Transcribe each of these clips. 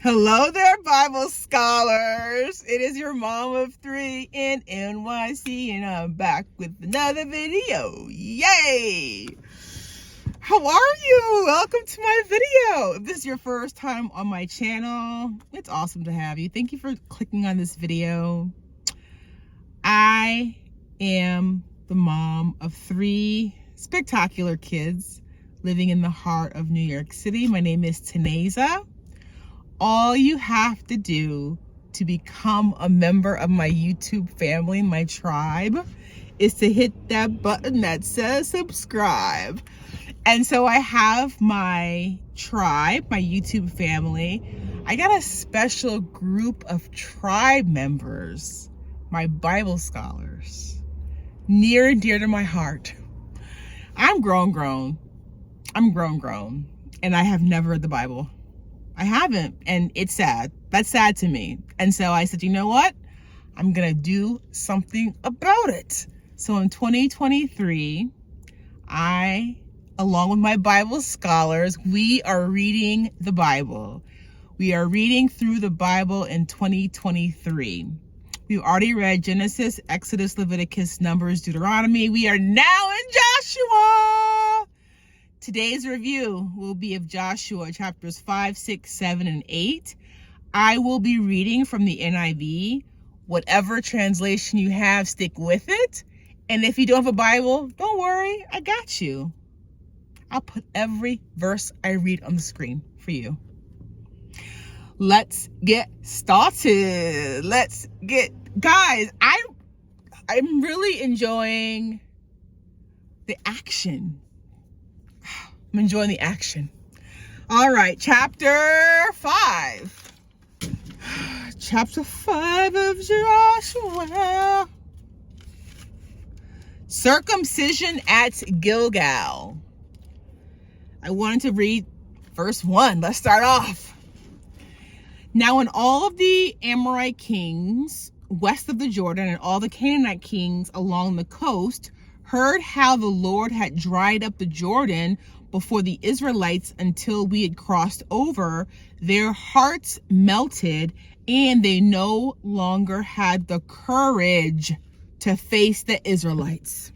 Hello there, Bible scholars. It is your mom of three in NYC, and I'm back with another video. Yay! How are you? Welcome to my video. If this is your first time on my channel, it's awesome to have you. Thank you for clicking on this video. I am the mom of three spectacular kids living in the heart of New York City. My name is Taneza. All you have to do to become a member of my YouTube family, my tribe, is to hit that button that says subscribe. And so I have my tribe, my YouTube family. I got a special group of tribe members, my Bible scholars, near and dear to my heart. I'm grown. I'm grown, and I have never read the Bible. I haven't, and it's sad. That's sad to me. And so I said, you know what? I'm gonna do something about it. So in 2023, I, along with my Bible scholars, we are reading the Bible. We are reading through the Bible in 2023. We've already read Genesis, Exodus, Leviticus, Numbers, Deuteronomy. We are now in Joshua. Today's review will be of Joshua chapters 5, 6, 7, and 8. I will be reading from the NIV. Whatever translation you have, stick with it. And if you don't have a Bible, don't worry, I got you. I'll put every verse I read on the screen for you. Let's get started. Guys, I'm really enjoying the action. I'm enjoying the action. All right, chapter 5. Chapter 5 of Joshua. Circumcision at Gilgal. I wanted to read verse 1. Let's start off. Now, when all of the Amorite kings west of the Jordan and all the Canaanite kings along the coast heard how the Lord had dried up the Jordan before the Israelites until we had crossed over, their hearts melted, and they no longer had the courage to face the Israelites.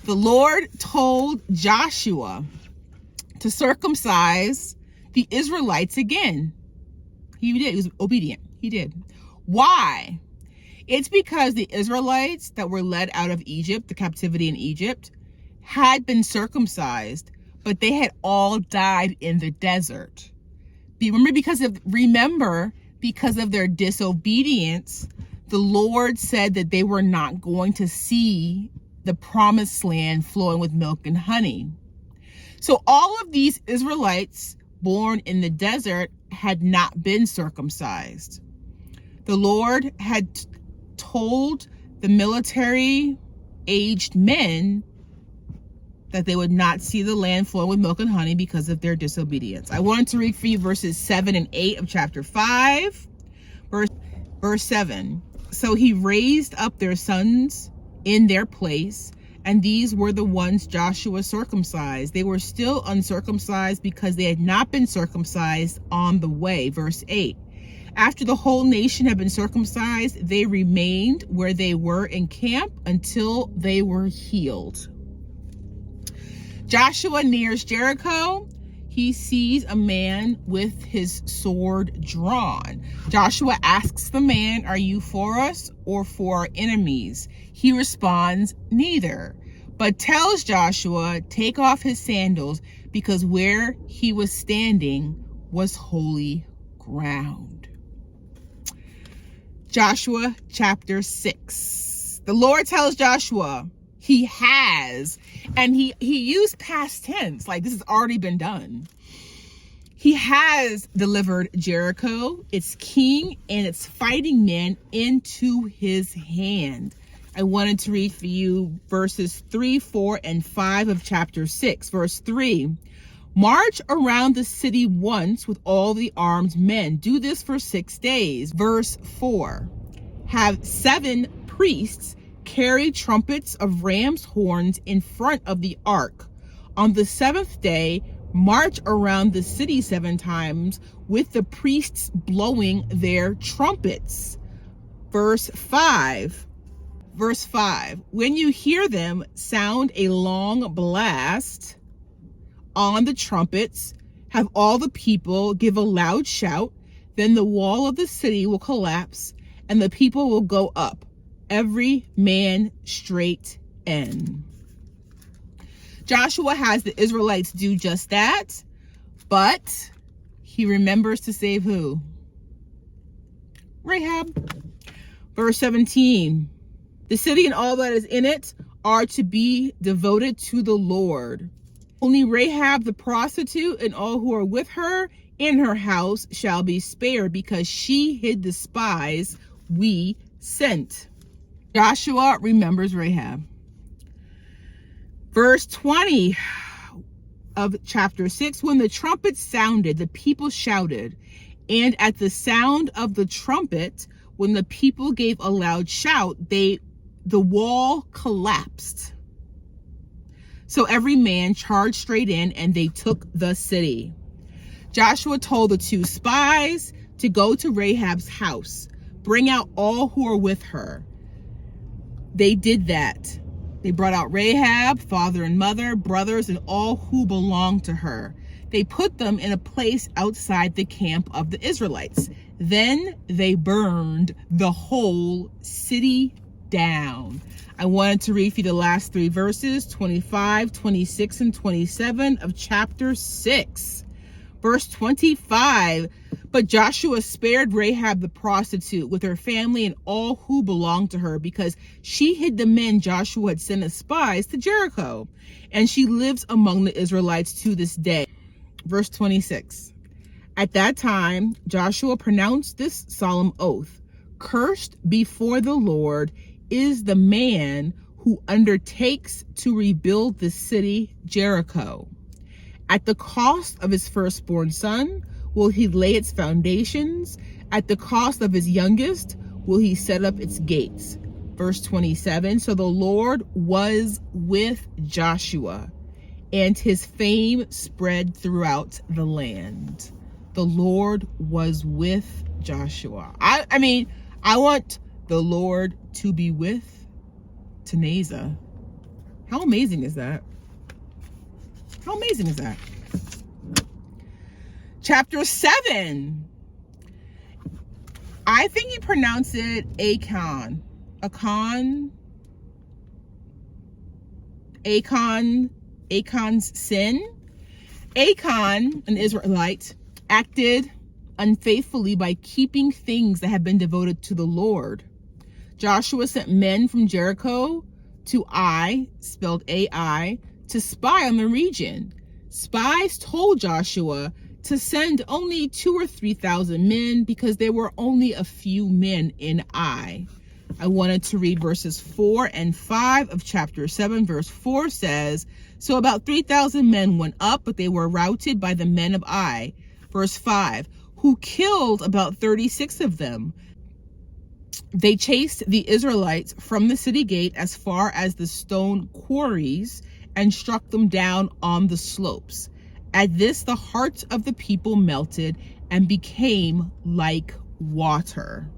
The Lord told Joshua to circumcise the Israelites again. He did. He was obedient. He did. Why? It's because the Israelites that were led out of Egypt, the captivity in Egypt, had been circumcised, but they had all died in the desert. Remember, because of their disobedience, the Lord said that they were not going to see the promised land flowing with milk and honey. So all of these Israelites born in the desert had not been circumcised. The Lord had told the military-aged men that they would not see the land flow with milk and honey because of their disobedience. I wanted to read for you verses 7 and 8 of chapter 5. Verse 7. So he raised up their sons in their place, and these were the ones Joshua circumcised. They were still uncircumcised because they had not been circumcised on the way. Verse 8. After the whole nation had been circumcised, they remained where they were in camp until they were healed. Joshua nears Jericho. He sees a man with his sword drawn. Joshua asks the man, "Are you for us or for our enemies?" He responds, "Neither," but tells Joshua, take off his sandals because where he was standing was holy ground. Joshua chapter 6. The Lord tells Joshua he has, and he used past tense, like this has already been done. He has delivered Jericho, its king, and its fighting men into his hand. I wanted to read for you verses 3, 4, and 5 of chapter 6. Verse 3. March around the city once with all the armed men. Do this for 6 days. Verse 4. Have 7 priests carry trumpets of ram's horns in front of the ark. On the 7th day, march around the city 7 times with the priests blowing their trumpets. Verse 5. When you hear them sound a long blast on the trumpets, have all the people give a loud shout. Then the wall of the city will collapse and the people will go up, every man straight in. Joshua has the Israelites do just that, but he remembers to save who? Rahab. Verse 17. The city and all that is in it are to be devoted to the Lord. Only Rahab the prostitute and all who are with her in her house shall be spared, because she hid the spies we sent. Joshua remembers Rahab. Verse 20 of chapter 6, when the trumpet sounded, the people shouted. And at the sound of the trumpet, when the people gave a loud shout, the wall collapsed. So every man charged straight in, and they took the city. Joshua told the 2 spies to go to Rahab's house, bring out all who are with her. They did that. They brought out Rahab, father and mother, brothers, and all who belonged to her. They put them in a place outside the camp of the Israelites. Then they burned the whole city down. I wanted to read for you the last 3 verses, 25, 26, and 27 of chapter 6. Verse 25, but Joshua spared Rahab the prostitute with her family and all who belonged to her, because she hid the men Joshua had sent as spies to Jericho, and she lives among the Israelites to this day. Verse 26, at that time Joshua pronounced this solemn oath: cursed before the Lord is the man who undertakes to rebuild the city Jericho. At the cost of his firstborn son will he lay its foundations. At the cost of his youngest will he set up its gates. Verse 27, so the Lord was with Joshua, and his fame spread throughout the land. The Lord was with Joshua. I mean, I want the Lord to be with Taneza. How amazing is that? How amazing is that? Chapter 7. I think you pronounce it Achan. Achan's sin. Achan, an Israelite, acted unfaithfully by keeping things that had been devoted to the Lord. Joshua sent men from Jericho to Ai, spelled A-I, to spy on the region. Spies told Joshua to send only 2,000 or 3,000 men because there were only a few men in Ai. I wanted to read verses 4 and 5 of chapter 7. Verse 4 says, so about 3,000 men went up, but they were routed by the men of Ai. Verse 5, who killed about 36 of them. They chased the Israelites from the city gate as far as the stone quarries and struck them down on the slopes. At this, the hearts of the people melted and became like water.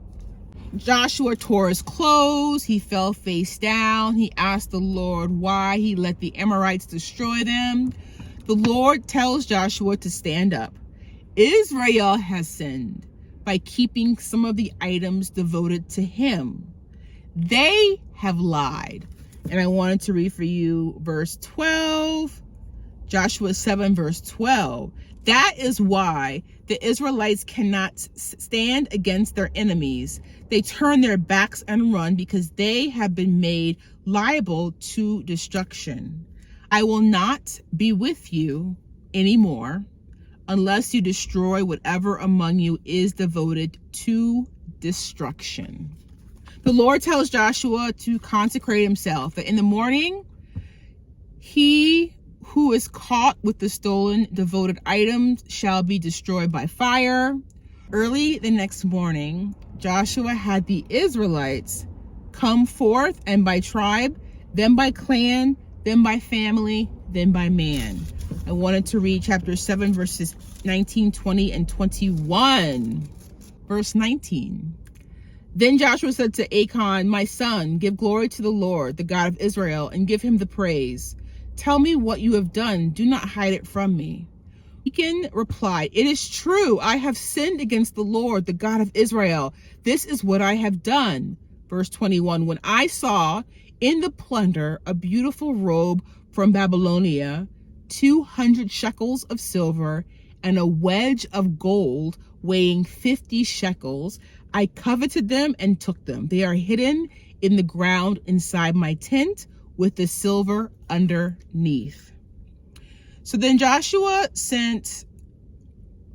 Joshua tore his clothes. He fell face down. He asked the Lord why he let the Amorites destroy them. The Lord tells Joshua to stand up. Israel has sinned by keeping some of the items devoted to him. They have lied. And I wanted to read for you verse 12. Joshua 7 verse 12. That is why the Israelites cannot stand against their enemies. They turn their backs and run because they have been made liable to destruction. I will not be with you anymore unless you destroy whatever among you is devoted to destruction. The Lord tells Joshua to consecrate himself, that in the morning, he who is caught with the stolen devoted items shall be destroyed by fire. Early the next morning, Joshua had the Israelites come forth, and by tribe, then by clan, then by family, then by man. I wanted to read chapter 7, verses 19, 20, and 21. Verse 19. Then Joshua said to Achan, my son, give glory to the Lord, the God of Israel, and give him the praise. Tell me what you have done. Do not hide it from me. Achan replied, it is true. I have sinned against the Lord, the God of Israel. This is what I have done. Verse 21, when I saw in the plunder a beautiful robe from Babylonia, 200 shekels of silver, and a wedge of gold weighing 50 shekels, I coveted them and took them. They are hidden in the ground inside my tent with the silver underneath. So then Joshua sent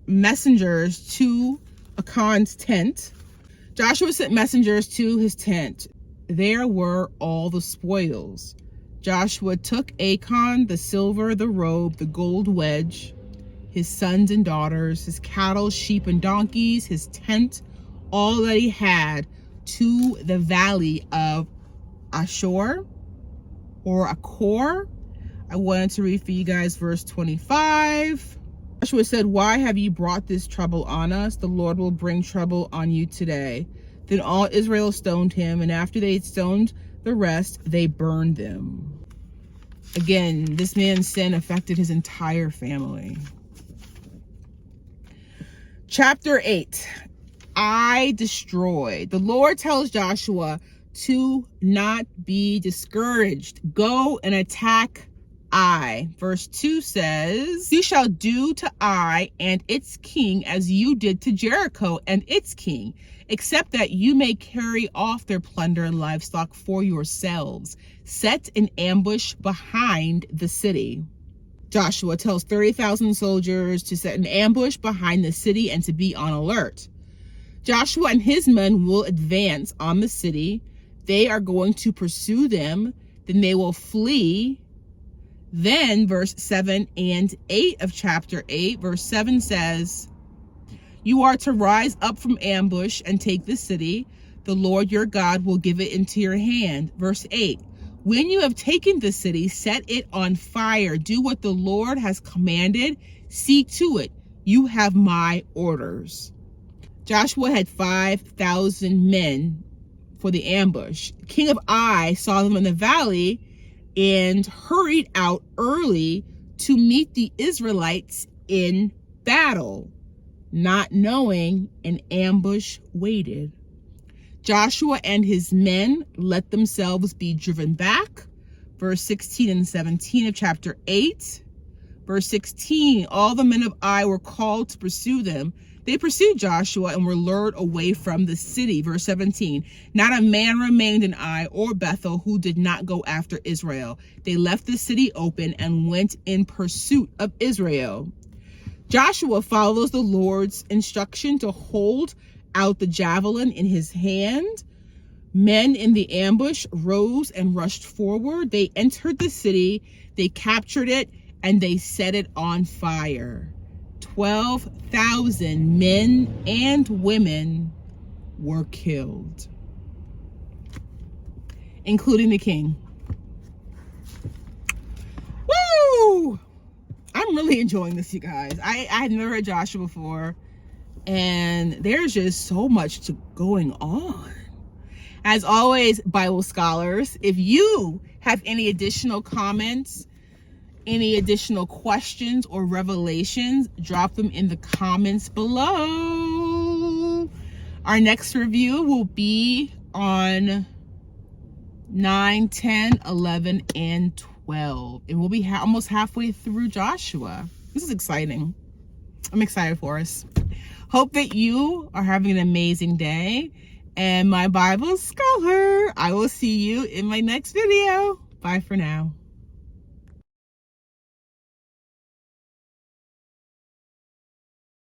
messengers to Achan's tent. Joshua sent messengers to his tent. There were all the spoils. Joshua took Achan, the silver, the robe, the gold wedge, his sons and daughters, his cattle, sheep, and donkeys, his tent, all that he had, to the valley of Ashur or Achor. I wanted to read for you guys verse 25. Joshua said, why have you brought this trouble on us? The Lord will bring trouble on you today. Then all Israel stoned him, and after they had stoned the rest, they burned them. Again, this man's sin affected his entire family. Chapter 8, I destroyed. The Lord tells Joshua to not be discouraged. Go and attack Ai. Verse 2 says, you shall do to Ai and its king as you did to Jericho and its king, except that you may carry off their plunder and livestock for yourselves. Set an ambush behind the city. Joshua tells 30,000 soldiers to set an ambush behind the city and to be on alert. Joshua and his men will advance on the city. They are going to pursue them. Then they will flee. Then verse 7 and 8 of chapter 8, verse 7 says, you are to rise up from ambush and take the city. The Lord your God will give it into your hand. Verse 8, when you have taken the city, set it on fire. Do what the Lord has commanded. See to it. You have my orders. Joshua had 5,000 men for the ambush. The king of Ai saw them in the valley and hurried out early to meet the Israelites in battle, not knowing an ambush waited. Joshua and his men let themselves be driven back. Verse 16 and 17 of chapter 8. Verse 16, all the men of Ai were called to pursue them. They pursued Joshua and were lured away from the city. Verse 17, not a man remained in Ai or Bethel who did not go after Israel. They left the city open and went in pursuit of Israel. Joshua follows the Lord's instruction to hold out the javelin in his hand. Men in the ambush rose and rushed forward. They entered the city, they captured it, and they set it on fire. 12,000 men and women were killed, including the king. Woo! I'm really enjoying this, you guys. I had never read Joshua before, and there's just so much going on. As always, Bible scholars, if you have any additional comments, any additional questions or revelations, drop them in the comments below. Our next review will be on 9, 10, 11, and 12. And we'll be almost halfway through Joshua. This is exciting. I'm excited for us. Hope that you are having an amazing day. And my Bible scholar, I will see you in my next video. Bye for now.